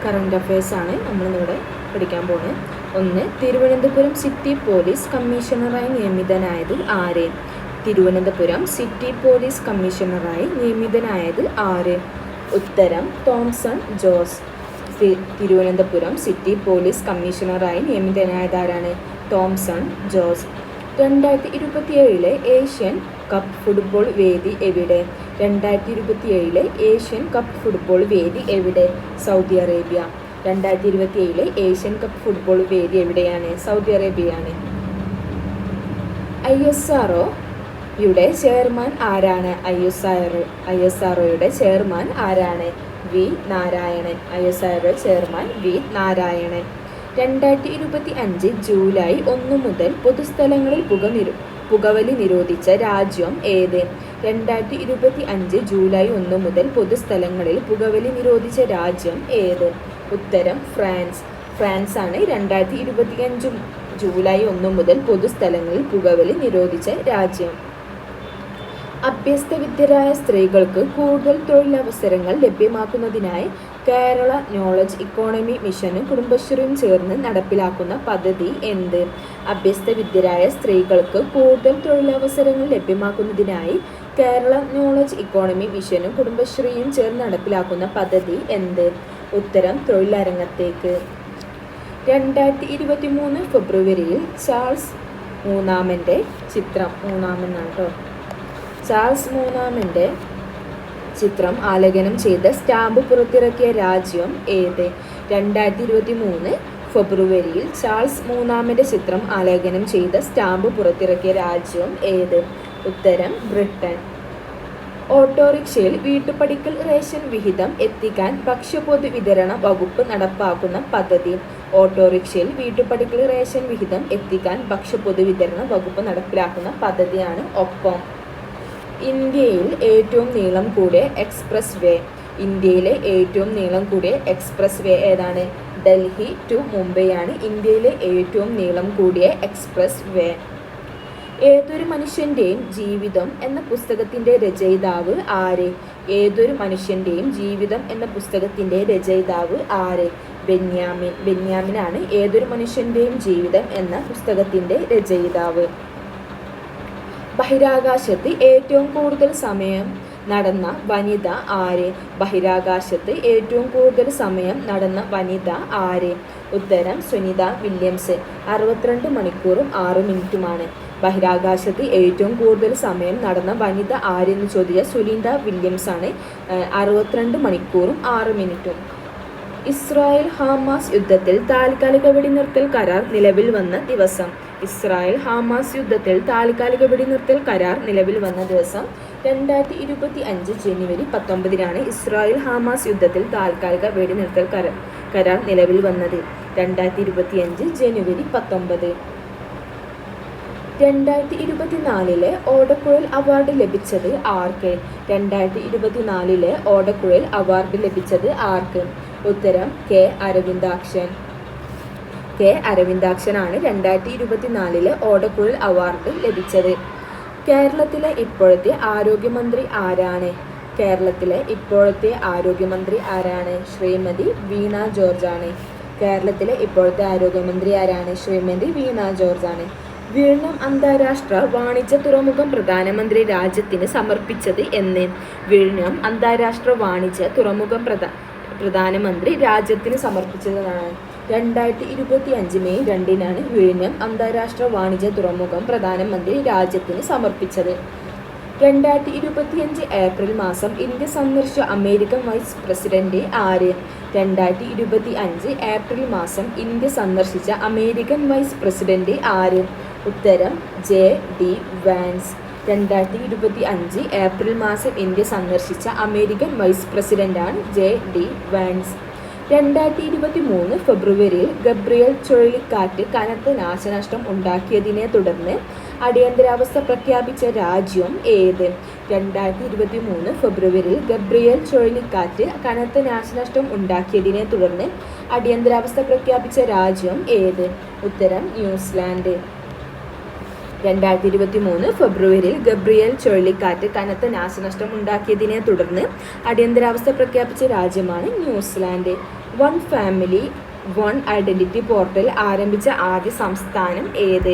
Current affairs ആണ് നമ്മളിന്നിവിടെ പഠിക്കാൻ പോകുന്നത്. 1. തിരുവനന്തപുരം സിറ്റി പോലീസ് കമ്മീഷണറായി നിയമിതനായത് ആര്? തിരുവനന്തപുരം സിറ്റി പോലീസ് കമ്മീഷണറായി നിയമിതനായത് ആര്? ഉത്തരം തോംസൺ ജോസ്. തിരുവനന്തപുരം സിറ്റി പോലീസ് കമ്മീഷണറായി നിയമിതനായത് ആരാണ്? Thomson Jose. 2027 Asian cup football വേദി എവിടെ? 2027 ഏഷ്യൻ കപ്പ് ഫുട്ബോൾ വേദി എവിടെ? Saudi Arabia. 2027 Asian cup football വേദി എവിടെയാണ്? സൗദി അറേബ്യയാണ്. ISROയുടെ ചെയർമാൻ ആരാണ്? ISROയുടെ ചെയർമാൻ ആരാണ്? V Narayanan. ISRO chairman V Narayanan. 2025 July 1 മുതൽ പൊതുസ്ഥലങ്ങളിൽ പുകവലി നിരോധിച്ച രാജ്യം ഏത്? 2025 ജൂലൈ 1 മുതൽ പൊതുസ്ഥലങ്ങളിൽ പുകവലി നിരോധിച്ച രാജ്യം ഏത്? ഉത്തരം ഫ്രാൻസ്. ഫ്രാൻസ് ആണ് 2025 ജൂലൈ 1 മുതൽ പൊതുസ്ഥലങ്ങളിൽ പുകവലി നിരോധിച്ച രാജ്യം. അഭ്യസ്തവിദ്യരായ സ്ത്രീകൾക്ക് കൂടുതൽ തൊഴിലവസരങ്ങൾ ലഭ്യമാക്കുന്നതിനായി കേരള നോളജ് ഇക്കോണമി മിഷനും കുടുംബശ്രീയും ചേർന്ന് നടപ്പിലാക്കുന്ന പദ്ധതി എന്ത്? അഭ്യസ്തവിദ്യരായ സ്ത്രീകൾക്ക് കൂടുതൽ തൊഴിലവസരങ്ങൾ ലഭ്യമാക്കുന്നതിനായി കേരള നോളജ് ഇക്കോണമി മിഷനും കുടുംബശ്രീയും ചേർന്ന് നടപ്പിലാക്കുന്ന പദ്ധതി എന്ത്? ഉത്തരം തൊഴിലരങ്ങത്തേക്ക്. 2023 ഫെബ്രുവരിയിൽ ചാൾസ് മൂന്നാമൻ്റെ ചിത്രം ചാൾസ് മൂന്നാമൻ്റെ ചിത്രം ആലേഖനം ചെയ്ത സ്റ്റാമ്പ് പുറത്തിറക്കിയ രാജ്യം ഏത്? 2023 ഫെബ്രുവരിയിൽ ചാൾസ് മൂന്നാമൻ്റെ ചിത്രം ആലേഖനം ചെയ്ത സ്റ്റാമ്പ് പുറത്തിറക്കിയ രാജ്യം ഏത്? ഉത്തരം ബ്രിട്ടൻ. ഓട്ടോറിക്ഷയിൽ വീട്ടുപടിക്കൽ റേഷൻ വിഹിതം എത്തിക്കാൻ ഭക്ഷ്യപ്പൊതു വിതരണ വകുപ്പ് നടപ്പാക്കുന്ന പദ്ധതി. ഓട്ടോറിക്ഷയിൽ വീട്ടുപടിക്കൽ റേഷൻ വിഹിതം എത്തിക്കാൻ ഭക്ഷ്യപ്പൊതു വിതരണ വകുപ്പ് നടപ്പിലാക്കുന്ന പദ്ധതിയാണ് ഒപ്പം. ഇന്ത്യയിൽ ഏറ്റവും നീളം കൂടിയ എക്സ്പ്രസ് വേ. ഇന്ത്യയിലെ ഏറ്റവും നീളം കൂടിയ എക്സ്പ്രസ് വേ ഏതാണ്? ഡൽഹി ടു മുംബൈ ആണ് ഇന്ത്യയിലെ ഏറ്റവും നീളം കൂടിയ എക്സ്പ്രസ് വേ. ഏതൊരു മനുഷ്യൻ്റെയും ജീവിതം എന്ന പുസ്തകത്തിൻ്റെ രചയിതാവ് ആര്? ഏതൊരു മനുഷ്യൻ്റെയും ജീവിതം എന്ന പുസ്തകത്തിൻ്റെ രചയിതാവ് ആര്? ബെന്യാമിൻ. ബെന്യാമിനാണ് ഏതൊരു മനുഷ്യൻ്റെയും ജീവിതം എന്ന പുസ്തകത്തിൻ്റെ രചയിതാവ്. ബഹിരാകാശത്ത് ഏറ്റവും കൂടുതൽ സമയം നടന്ന വനിത ആര്? ബഹിരാകാശത്ത് ഏറ്റവും കൂടുതൽ സമയം നടന്ന വനിത ആര്? ഉത്തരം സുനിത വില്യംസ്. 62 മണിക്കൂറും 6 മിനിറ്റുമാണ്. ബഹിരാകാശത്ത് ഏറ്റവും കൂടുതൽ സമയം നടന്ന വനിത ആരെന്ന് ചോദിച്ചാൽ സുനിത വില്യംസ് ആണ്. 62 മണിക്കൂറും 6 മിനിറ്റും. ഇസ്രായേൽ ഹമാസ് യുദ്ധത്തിൽ താൽക്കാലിക വെടിനിർത്തൽ കരാർ നിലവിൽ വന്ന ദിവസം. ഇസ്രായേൽ ഹമാസ് യുദ്ധത്തിൽ താൽക്കാലിക വെടിനിർത്തൽ കരാർ നിലവിൽ വന്ന ദിവസം 2025 ജനുവരി 19 ഇസ്രായേൽ ഹമാസ് യുദ്ധത്തിൽ താൽക്കാലിക വെടിനിർത്തൽ കരാർ നിലവിൽ വന്നത്. 2025 ജനുവരി 19. 2024 ഓടക്കുഴൽ അവാർഡ് ലഭിച്ചത് ആർക്ക്? 2024 ഓടക്കുഴൽ അവാർഡ് ലഭിച്ചത് ആർക്ക്? ഉത്തരം കെ അരവിന്ദാക്ഷൻ. കെ അരവിന്ദാക്ഷനാണ് 2024 ഓടക്കുഴൽ അവാർഡ് ലഭിച്ചത്. കേരളത്തിലെ ഇപ്പോഴത്തെ ആരോഗ്യമന്ത്രി ആരാണ്? കേരളത്തിലെ ഇപ്പോഴത്തെ ആരോഗ്യമന്ത്രി ആരാണ്? ശ്രീമതി വീണ ജോർജ് ആണ്. കേരളത്തിലെ ഇപ്പോഴത്തെ ആരോഗ്യമന്ത്രി ആരാണ്? ശ്രീമതി വീണ ജോർജ് ആണ്. വിഴിഞ്ഞം അന്താരാഷ്ട്ര വാണിജ്യ തുറമുഖം പ്രധാനമന്ത്രി രാജ്യത്തിന് സമർപ്പിച്ചത് എന്ന്? വിഴിഞ്ഞം അന്താരാഷ്ട്ര വാണിജ്യ തുറമുഖം പ്രധാനമന്ത്രി രാജ്യത്തിന് സമർപ്പിച്ചതാണ്. 2025 മെയ് 2 വിഴിഞ്ഞം അന്താരാഷ്ട്ര വാണിജ്യ തുറമുഖം പ്രധാനമന്ത്രി രാജ്യത്തിന് സമർപ്പിച്ചത്. 2025 ഏപ്രിൽ മാസം ഇന്ത്യ സന്ദർശിച്ച അമേരിക്കൻ വൈസ് പ്രസിഡന്റ് ആര്? 2025 ഏപ്രിൽ മാസം ഇന്ത്യ സന്ദർശിച്ച അമേരിക്കൻ വൈസ് പ്രസിഡന്റ് ആര്? ഉത്തരം JD വാൻസ്. 2025 ഏപ്രിൽ മാസം ഇന്ത്യ സന്ദർശിച്ച അമേരിക്കൻ വൈസ് പ്രസിഡന്റാണ് JD വാൻസ്. 2023 ഫെബ്രുവരിയിൽ ഗബ്രിയേൽ ചുഴലിക്കാറ്റ് കനത്ത നാശനഷ്ടം ഉണ്ടാക്കിയതിനെ തുടർന്ന് അടിയന്തരാവസ്ഥ പ്രഖ്യാപിച്ച രാജ്യം ഏത്? 2023 ഫെബ്രുവരിയിൽ ഗബ്രിയേൽ ചുഴലിക്കാറ്റ് കനത്ത നാശനഷ്ടം ഉണ്ടാക്കിയതിനെ തുടർന്ന് അടിയന്തരാവസ്ഥ പ്രഖ്യാപിച്ച രാജ്യം ഏത്? ഉത്തരം ന്യൂസിലാൻഡ്. 2023 ഫെബ്രുവരിയിൽ ഗബ്രിയേൽ ചുഴലിക്കാറ്റ് കനത്ത നാശനഷ്ടം ഉണ്ടാക്കിയതിനെ തുടർന്ന് അടിയന്തരാവസ്ഥ പ്രഖ്യാപിച്ച രാജ്യമാണ് New Zealand. One family one identity portal ആരംഭിച്ച ആദ്യ സംസ്ഥാനം ഏത്?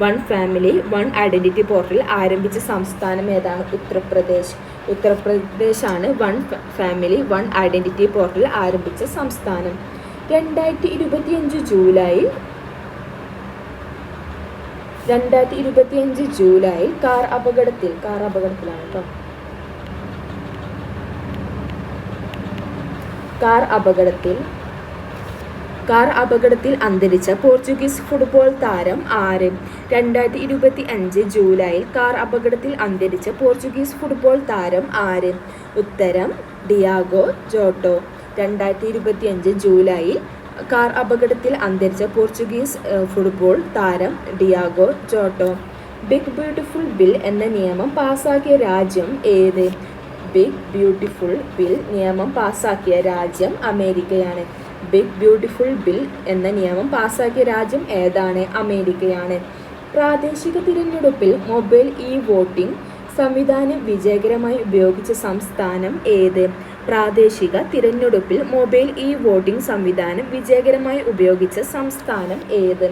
One family one identity portal ആരംഭിച്ച സംസ്ഥാനം ഏതാണ്? ഉത്തർപ്രദേശ്. ഉത്തർപ്രദേശാണ് one family one identity portal ആരംഭിച്ച സംസ്ഥാനം. 2025 ജൂലൈയിൽ കാർ അപകടത്തിലാണ് കേട്ടോ. കാർ അപകടത്തിൽ അന്തരിച്ച പോർച്ചുഗീസ് ഫുട്ബോൾ താരം ആര്? 2025 ജൂലൈയിൽ കാർ അപകടത്തിൽ അന്തരിച്ച പോർച്ചുഗീസ് ഫുട്ബോൾ താരം ആര്? ഉത്തരം ഡിയാഗോ ജോട്ടോ. 2025 ജൂലൈയിൽ കാർ അപകടത്തിൽ അന്തരിച്ച പോർച്ചുഗീസ് ഫുട്ബോൾ താരം Diogo Jota. Big Beautiful Bill എന്ന നിയമം പാസാക്കിയ രാജ്യം ഏത്? ബിഗ് ബ്യൂട്ടിഫുൾ ബിൽ നിയമം പാസാക്കിയ രാജ്യം അമേരിക്കയാണ്. ബിഗ് ബ്യൂട്ടിഫുൾ ബിൽ എന്ന നിയമം പാസാക്കിയ രാജ്യം ഏതാണ്? അമേരിക്കയാണ്. പ്രാദേശിക തിരഞ്ഞെടുപ്പിൽ മൊബൈൽ വോട്ടിംഗ് സംവിധാനം വിജയകരമായി ഉപയോഗിച്ച സംസ്ഥാനം ഏത്? പ്രാദേശിക തിരഞ്ഞെടുപ്പിൽ മൊബൈൽ വോട്ടിംഗ് സംവിധാനം വിജയകരമായി ഉപയോഗിച്ച സംസ്ഥാനം ഏത്?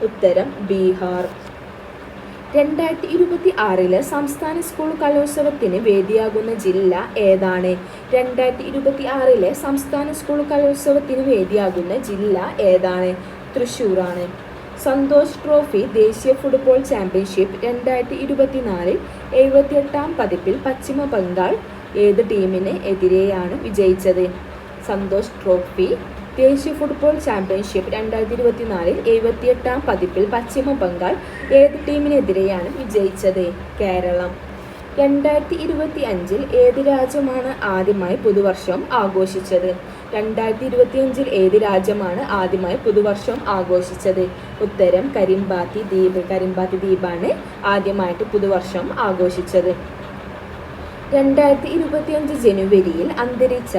ഉത്തരം ബീഹാർ. 2026 സംസ്ഥാന സ്കൂൾ കലോത്സവത്തിന് വേദിയാകുന്ന ജില്ല ഏതാണ്? 2026 സംസ്ഥാന സ്കൂൾ കലോത്സവത്തിന് വേദിയാകുന്ന ജില്ല ഏതാണ്? തൃശ്ശൂരാണ്. സന്തോഷ് ട്രോഫി ദേശീയ ഫുട്ബോൾ ചാമ്പ്യൻഷിപ്പ് 2024 78ാം പതിപ്പിൽ പശ്ചിമ ബംഗാൾ ഏത് ടീമിന് എതിരെയാണ് വിജയിച്ചത്? സന്തോഷ് ട്രോഫി ദേശീയ ഫുട്ബോൾ ചാമ്പ്യൻഷിപ്പ് 2024 78ാം പതിപ്പിൽ പശ്ചിമ ബംഗാൾ ഏത് ടീമിനെതിരെയാണ് വിജയിച്ചത്? കേരളം. 2025 ഏത് രാജ്യമാണ് ആദ്യമായി പുതുവർഷം ആഘോഷിച്ചത്? 2025 ഏത് രാജ്യമാണ് ആദ്യമായി പുതുവർഷം ആഘോഷിച്ചത്? ഉത്തരം കരിമ്പാത്തി ദ്വീപാണ് ആദ്യമായിട്ട് പുതുവർഷം ആഘോഷിച്ചത്. 2025 ജനുവരിയിൽ അന്തരിച്ച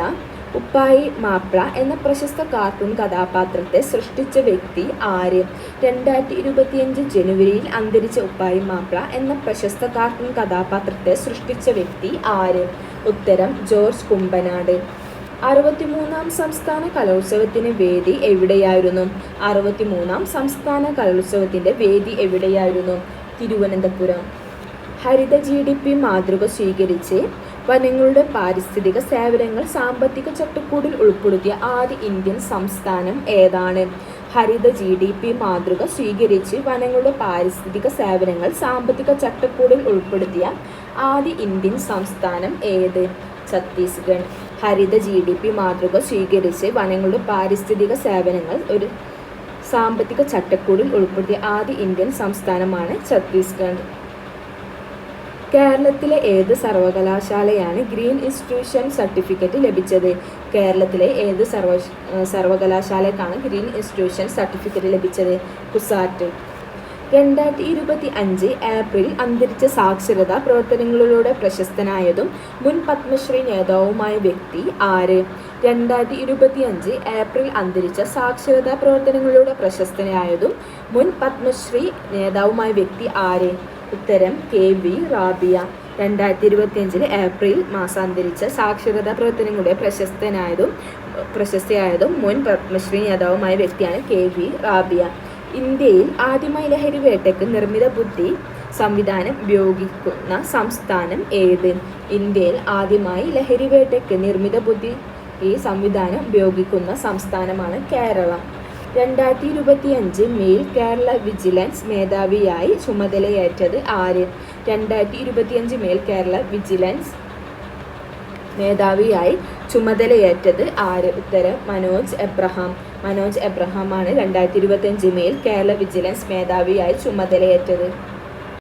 ഉപ്പായി മാപ്ര എന്ന പ്രശസ്ത കാർട്ടൂൺ കഥാപാത്രത്തെ സൃഷ്ടിച്ച വ്യക്തി ആര്? 2025 ജനുവരിയിൽ അന്തരിച്ച ഉപ്പായി മാപ്ര എന്ന പ്രശസ്ത കാർട്ടൂൺ കഥാപാത്രത്തെ സൃഷ്ടിച്ച വ്യക്തി ആര്? ഉത്തരം ജോർജ് കുമ്പനാട്. 63ാം സംസ്ഥാന കലോത്സവത്തിന് വേദി എവിടെയായിരുന്നു? 63ാം സംസ്ഥാന കലോത്സവത്തിൻ്റെ വേദി എവിടെയായിരുന്നു? തിരുവനന്തപുരം. ഹരിത GDP മാതൃക സ്വീകരിച്ച് വനങ്ങളുടെ പാരിസ്ഥിതിക സേവനങ്ങൾ സാമ്പത്തിക ചട്ടക്കൂടിൽ ഉൾപ്പെടുത്തിയ ആദ്യ ഇന്ത്യൻ സംസ്ഥാനം ഏതാണ്? ഹരിത GDP മാതൃക സ്വീകരിച്ച് വനങ്ങളുടെ പാരിസ്ഥിതിക സേവനങ്ങൾ സാമ്പത്തിക ചട്ടക്കൂടിൽ ഉൾപ്പെടുത്തിയ ആദ്യ ഇന്ത്യൻ സംസ്ഥാനം ഏത്? ഛത്തീസ്ഗഡ്. ഹരിത GDP മാതൃക സ്വീകരിച്ച് വനങ്ങളുടെ പാരിസ്ഥിതിക സേവനങ്ങൾ ഒരു സാമ്പത്തിക ചട്ടക്കൂടിൽ ഉൾപ്പെടുത്തിയ ആദ്യ ഇന്ത്യൻ സംസ്ഥാനമാണ് ഛത്തീസ്ഗഡ്. കേരളത്തിലെ ഏത് സർവകലാശാലയാണ് ഗ്രീൻ ഇൻസ്റ്റിറ്റ്യൂഷൻ സർട്ടിഫിക്കറ്റ് ലഭിച്ചത്? കേരളത്തിലെ ഏത് സർവകലാശാലയ്ക്കാണ് ഗ്രീൻ ഇൻസ്റ്റിറ്റ്യൂഷൻ സർട്ടിഫിക്കറ്റ് ലഭിച്ചത്? കുസാറ്റ്. 2025 ഏപ്രിൽ അന്തരിച്ച സാക്ഷരതാ പ്രവർത്തനങ്ങളിലൂടെ പ്രശസ്തനായതും മുൻ പത്മശ്രീ നേതാവുമായ വ്യക്തി ആര്? 2025 ഏപ്രിൽ അന്തരിച്ച സാക്ഷരതാ പ്രവർത്തനങ്ങളിലൂടെ പ്രശസ്തനായതും മുൻ പത്മശ്രീ നേതാവുമായ വ്യക്തി ആര്? ഉത്തരം KV റാബിയ. 2025 ഏപ്രിൽ മാസം അന്തരിച്ച സാക്ഷരതാ പ്രവർത്തനങ്ങളുടെ പ്രശസ്തയായതും മുൻ പത്മശ്രീ നേതാവുമായ വ്യക്തിയാണ് KV റാബിയ. ഇന്ത്യയിൽ ആദ്യമായി ലഹരി വേട്ടയ്ക്ക് നിർമ്മിത ബുദ്ധി സംവിധാനം ഉപയോഗിക്കുന്ന സംസ്ഥാനം ഏത്? ഇന്ത്യയിൽ ആദ്യമായി ലഹരി വേട്ടയ്ക്ക് നിർമ്മിത ബുദ്ധി സംവിധാനം ഉപയോഗിക്കുന്ന സംസ്ഥാനമാണ് കേരളം. 2025 മെയിൽ കേരള വിജിലൻസ് മേധാവിയായി ചുമതലയേറ്റത് ആര്? 2025 മെയിൽ കേരള വിജിലൻസ് മേധാവിയായി ചുമതലയേറ്റത് ആര്? ഉത്തരം മനോജ് എബ്രഹാമാണ് 2025 മെയിൽ കേരള വിജിലൻസ് മേധാവിയായി ചുമതലയേറ്റത്.